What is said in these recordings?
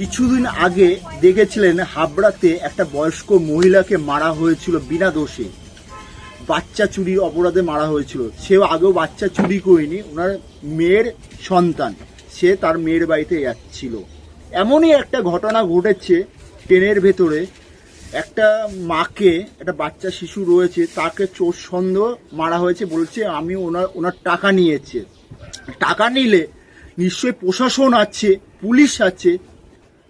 কিছুদিন আগে দেখেছিলেন হাবড়াতে একটা বয়স্ক মহিলাকে মারা হয়েছিল বিনা দোষে, বাচ্চা চুরি অপরাধে মারা হয়েছিল। সেও আগেও বাচ্চা চুরি করেনি, ওনার মেয়ের সন্তান, সে তার মেয়ের বাড়িতে যাচ্ছিল। এমনই একটা ঘটনা ঘটেছে, ট্রেনের ভেতরে একটা মাকে, একটা বাচ্চা শিশু রয়েছে, তাকে চোর সন্দেহ মারা হয়েছে। বলছে আমি ওনার টাকা নিয়েছে। টাকা নিলে নিশ্চয়ই প্রশাসন আছে, পুলিশ আছে,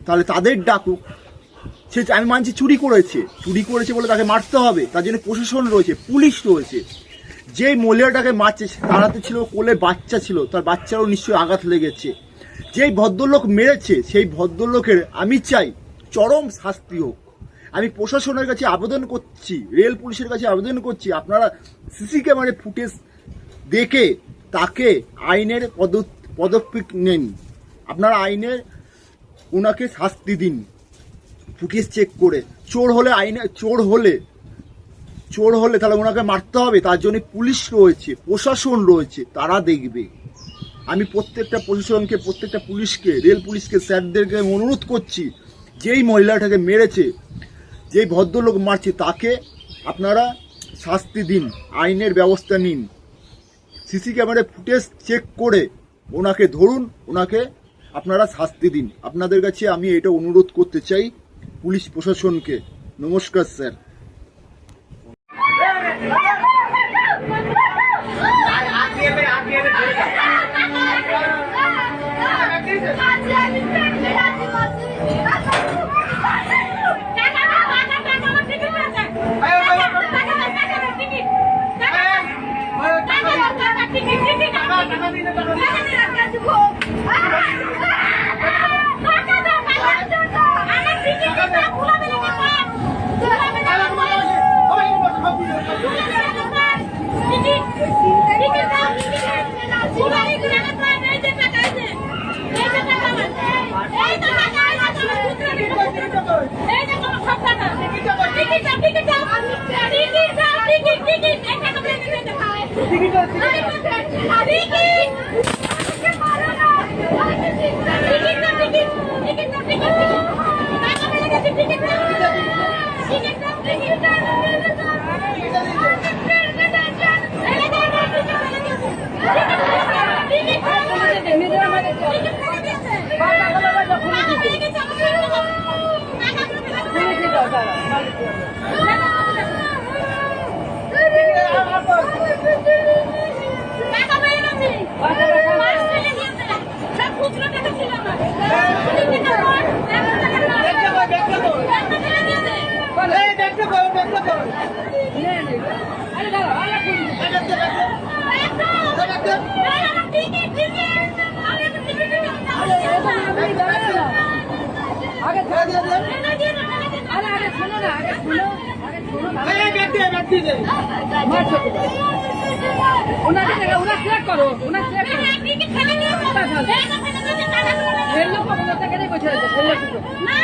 তাহলে তাদের ডাকুক। সে আমি মানছি চুরি করেছে বলে তাকে মারতে হবে, তার জন্য প্রশাসন রয়েছে, পুলিশ রয়েছে। যেই মহিলাটাকে মারছে তার হাতে ছিল কোলে বাচ্চা ছিল, তার বাচ্চারও নিশ্চয়ই আঘাত লেগেছে। যেই ভদ্রলোক মেরেছে সেই ভদ্রলোকের আমি চাই চরম শাস্তি হোক। আমি প্রশাসনের কাছে আবেদন করছি, রেল পুলিশের কাছে আবেদন করছি, আপনারা সিসি ক্যামেরা ফুটেজ দেখে তাকে আইনের পদক্ষেপ নেন। আপনারা আইনের ওনাকে শাস্তি দিন, ফুটেজ চেক করে। চোর হলে তাহলে ওনাকে মারতে হবে, তার জন্য পুলিশ রয়েছে, প্রশাসন রয়েছে, তারা দেখবে। আমি প্রত্যেকটা প্রশাসনকে, প্রত্যেকটা পুলিশকে, রেল পুলিশকে, স্যারদেরকে অনুরোধ করছি, যেই মহিলাটাকে মেরেছে, যেই ভদ্রলোক মারছে, তাকে আপনারা শাস্তি দিন, আইনের ব্যবস্থা নিন। সিসি ক্যামেরা ফুটেজ চেক করে ওনাকে ধরুন, ওনাকে আপনারা শাস্তি দিন। আপনাদের কাছে আমি এটা অনুরোধ করতে চাই পুলিশ প্রশাসনকে। নমস্কার স্যার। না